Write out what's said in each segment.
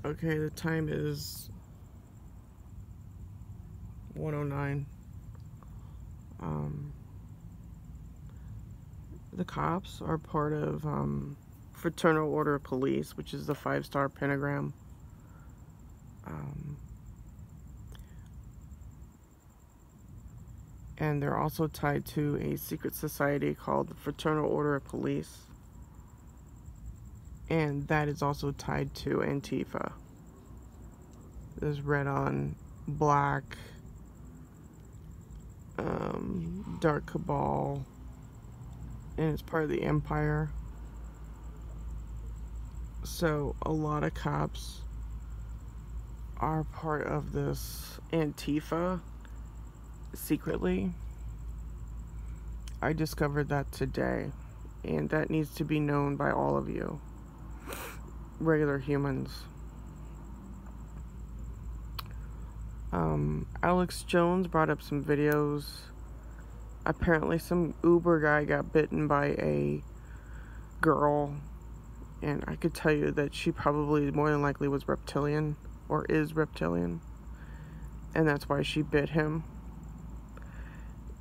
Okay, the time is 1:09. Um, the cops are part of Fraternal Order of Police, which is the 5-star pentagram. And they're also tied to a secret society called the Fraternal Order of Police. And that is also tied to Antifa. There's red on black, dark cabal, and it's part of the empire. So a lot of cops are part of this Antifa secretly. I discovered that today, and that needs to be known by all of you, regular humans. Alex Jones brought up some videos. Apparently some Uber guy got bitten by a girl, and I could tell you that she probably more than likely was reptilian, or is reptilian, and that's why she bit him.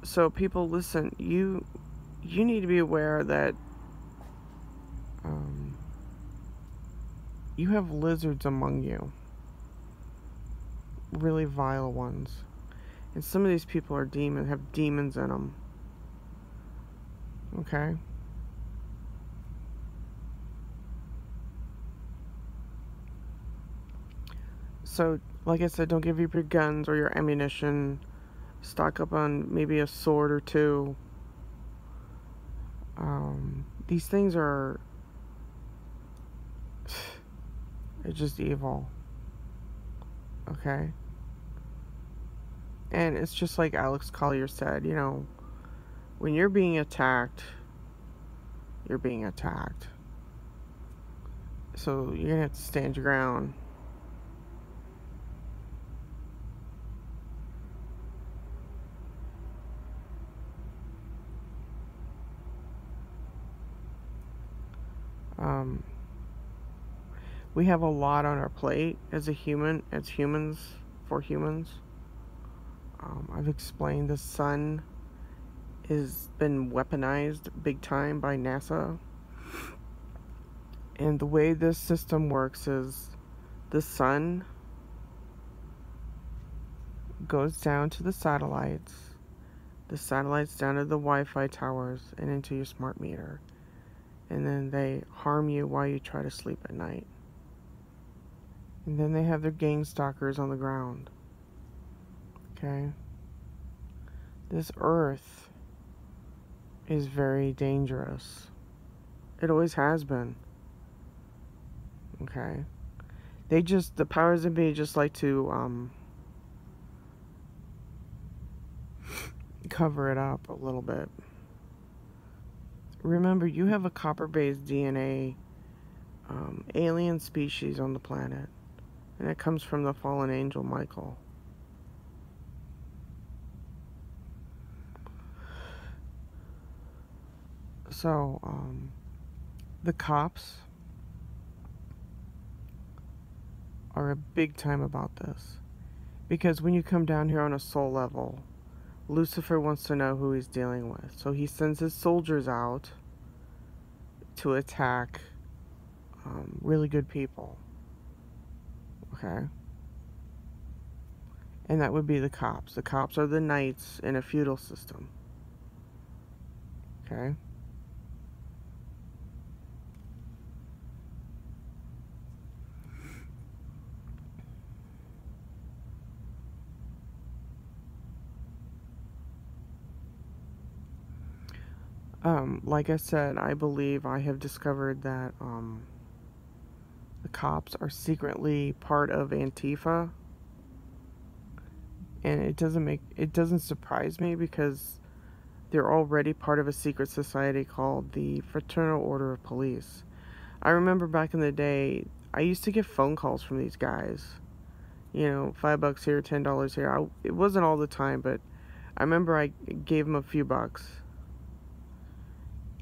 So people, listen, you need to be aware that you have lizards among you, really vile ones, and some of these people are have demons in them. Okay? So, like I said, don't give up your guns or your ammunition. Stock up on maybe a sword or two. These things are they're just evil. Okay? And it's just like Alex Collier said, you know, when you're being attacked, you're being attacked. So you're gonna have to stand your ground. We have a lot on our plate as humans, for humans. I've explained the sun has been weaponized big time by NASA. And the way this system works is the sun goes down to the satellites down to the Wi-Fi towers and into your smart meter. And then they harm you while you try to sleep at night. And then they have their gang stalkers on the ground. Okay? This earth is very dangerous. It always has been. Okay? The powers that be just like to, cover it up a little bit. Remember, you have a copper-based DNA, alien species on the planet. And it comes from the fallen angel Michael. So, the cops are a big time about this. Because when you come down here on a soul level, Lucifer wants to know who he's dealing with. So he sends his soldiers out to attack really good people. Okay? And that would be the cops. The cops are the knights in a feudal system. Okay? Like I said, I believe I have discovered that the cops are secretly part of Antifa. And it doesn't surprise me because they're already part of a secret society called the Fraternal Order of Police. I remember back in the day, I used to get phone calls from these guys. You know, $5 here, $10 here. It wasn't all the time, but I remember I gave them a few bucks.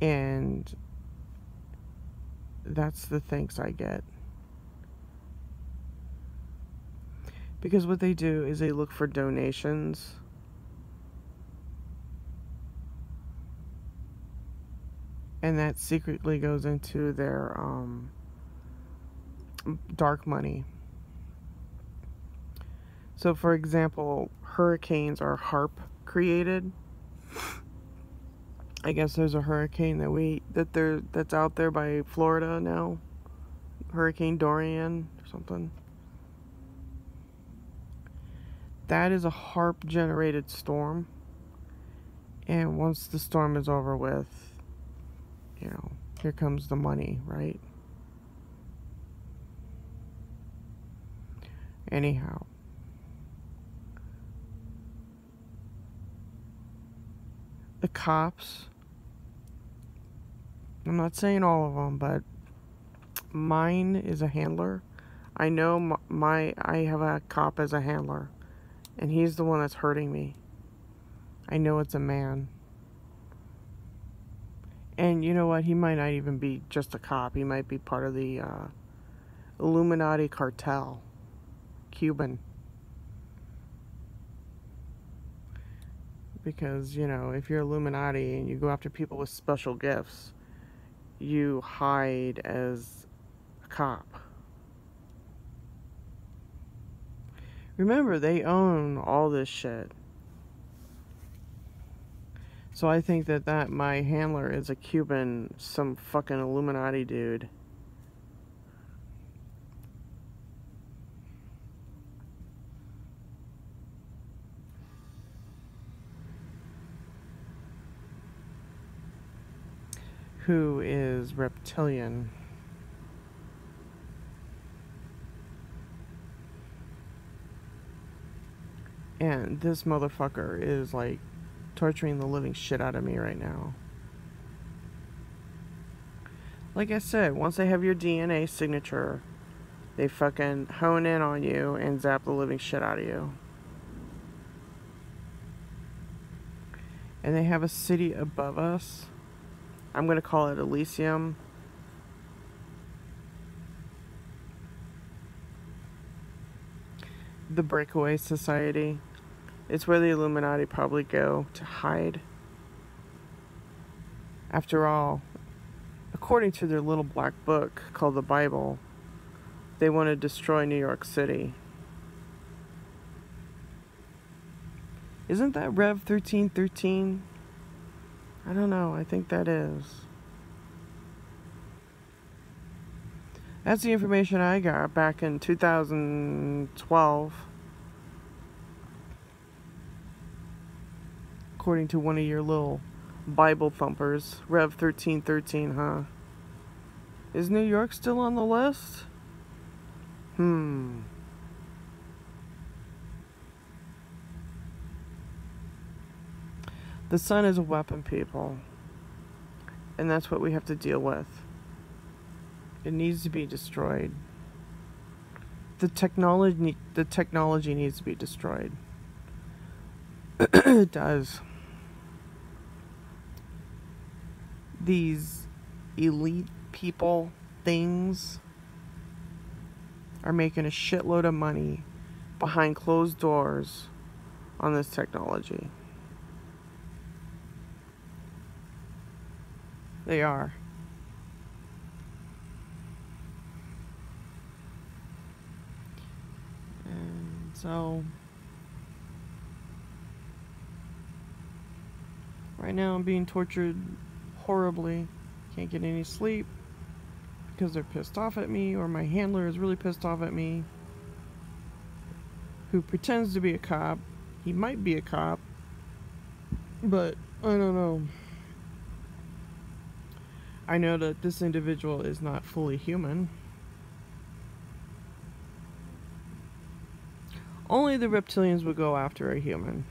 And that's the thanks I get. Because what they do is they look for donations. And that secretly goes into their dark money. So, for example, hurricanes are HARP created. I guess there's a hurricane that's out there by Florida now. Hurricane Dorian or something. That is a HARP generated storm. And once the storm is over with, here comes the money, right? Anyhow. The cops, I'm not saying all of them, but mine is a handler. I know I have a cop as a handler, and he's the one that's hurting me. I know it's a man. And you know what? He might not even be just a cop. He might be part of the Illuminati cartel. Cuban. Because, if you're Illuminati and you go after people with special gifts, you hide as a cop. Remember, they own all this shit. So I think that my handler is a Cuban, some fucking Illuminati dude. Who is reptilian. And this motherfucker is like torturing the living shit out of me right now. Like I said, once they have your DNA signature, they fucking hone in on you and zap the living shit out of you. And they have a city above us. I'm going to call it Elysium. The Breakaway Society. It's where the Illuminati probably go to hide. After all, according to their little black book called the Bible, they want to destroy New York City. Isn't that Rev 1313? I don't know. I think that is. That's the information I got back in 2012. According to one of your little Bible thumpers. Rev 1313, huh? Is New York still on the list? The sun is a weapon, people. And that's what we have to deal with. It needs to be destroyed. The technology needs to be destroyed. It does. These elite people, things, are making a shitload of money behind closed doors on this technology. They are. And so, right now I'm being tortured horribly. Can't get any sleep because they're pissed off at me, or my handler is really pissed off at me, who pretends to be a cop. He might be a cop, but I don't know. I know that this individual is not fully human. Only the reptilians would go after a human.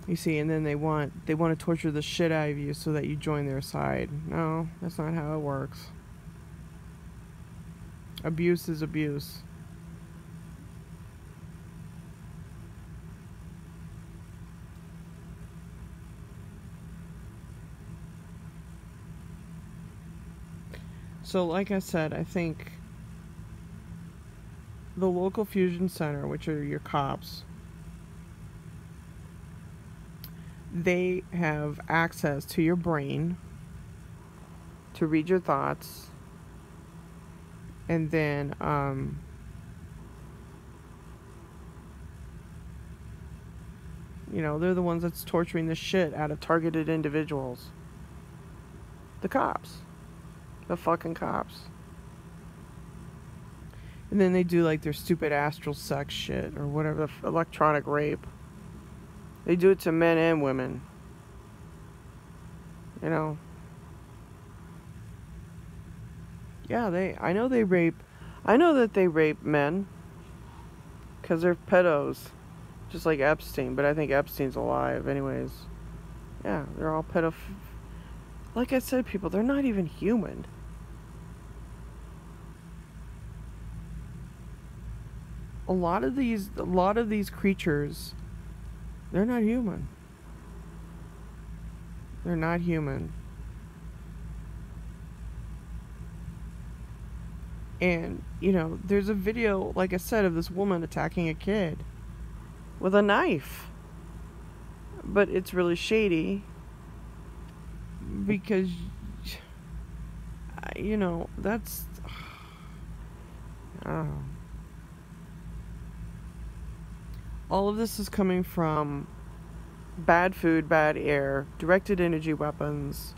You see, and then they want to torture the shit out of you so that you join their side. No, that's not how it works. Abuse is abuse. So, like I said, I think the local fusion center, which are your cops, they have access to your brain to read your thoughts, and then they're the ones that's torturing the shit out of targeted individuals. The cops. The fucking cops. And then they do like their stupid astral sex shit or whatever, the electronic rape. They do it to men and women. Yeah, I know that they rape men. Because they're pedos. Just like Epstein, but I think Epstein's alive anyways. Yeah, they're all like I said, people, they're not even human. A lot of these creatures, they're not human. They're not human. And, there's a video, like I said, of this woman attacking a kid with a knife. But it's really shady because, that's, I don't know. All of this is coming from bad food, bad air, directed energy weapons,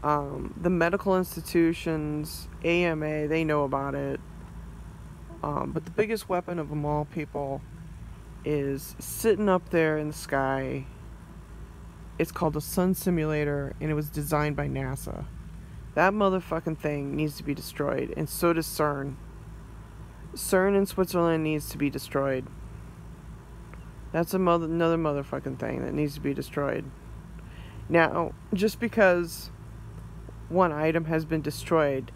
the medical institutions, AMA, they know about it. But the biggest weapon of them all, people, is sitting up there in the sky. It's called a sun simulator, and it was designed by NASA. That motherfucking thing needs to be destroyed, and so does CERN. CERN in Switzerland needs to be destroyed. That's another motherfucking thing that needs to be destroyed. Now, just because one item has been destroyed,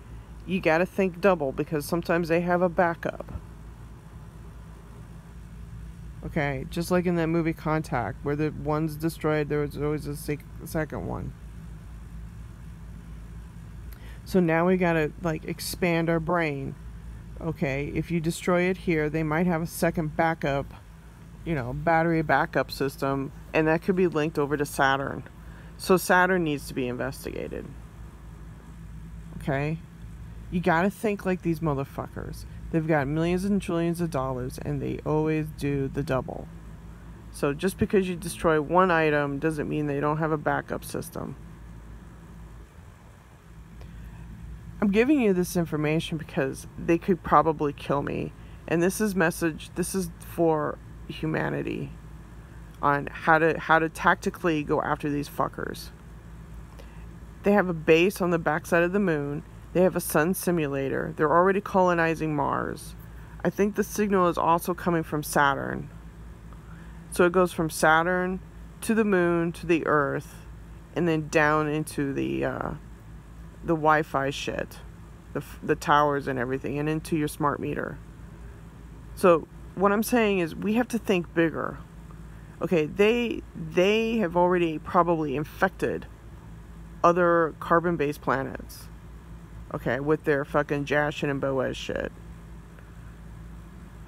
you gotta think double, because sometimes they have a backup. Okay, just like in that movie Contact, where the one's destroyed, there was always a second one. So now we gotta, expand our brain. Okay, if you destroy it here, they might have a second backup, battery backup system, and that could be linked over to Saturn. So Saturn needs to be investigated. Okay? You gotta think like these motherfuckers. They've got millions and trillions of dollars, and they always do the double. So just because you destroy one item doesn't mean they don't have a backup system. I'm giving you this information because they could probably kill me. And this is for humanity on how to tactically go after these fuckers. They have a base on the backside of the moon. They have a sun simulator. They're already colonizing Mars. I think the signal is also coming from Saturn. So it goes from Saturn to the moon to the Earth, and then down into the Wi-Fi shit, the towers and everything, and into your smart meter. So what I'm saying is we have to think bigger. Okay, they have already probably infected other carbon-based planets. Okay, with their fucking Jashin and Boaz shit.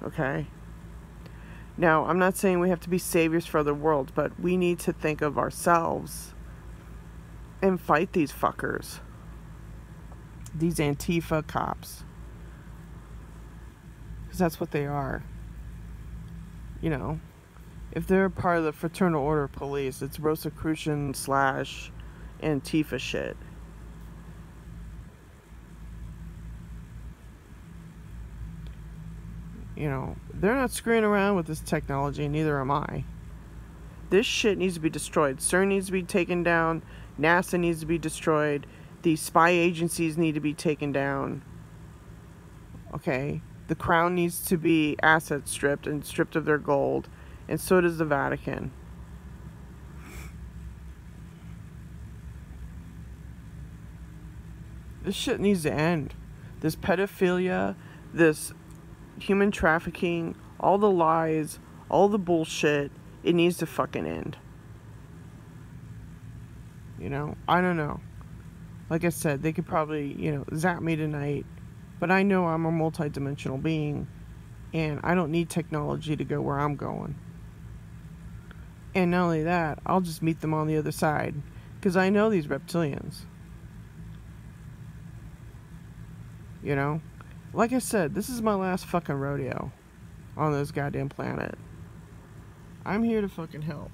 Okay? Now, I'm not saying we have to be saviors for other worlds, but we need to think of ourselves and fight these fuckers. These Antifa cops. Because that's what they are. If they're part of the Fraternal Order of Police, it's Rosicrucian / Antifa shit. They're not screwing around with this technology, neither am I. This shit needs to be destroyed. CERN needs to be taken down. NASA needs to be destroyed. These spy agencies need to be taken down. Okay? The crown needs to be asset stripped and stripped of their gold. And so does the Vatican. This shit needs to end. This pedophilia, this human trafficking, all the lies, all the bullshit, it needs to fucking end. I don't know. Like I said, they could probably, zap me tonight, but I know I'm a multidimensional being, and I don't need technology to go where I'm going. And not only that, I'll just meet them on the other side, because I know these reptilians. You know? Like I said, this is my last fucking rodeo on this goddamn planet. I'm here to fucking help.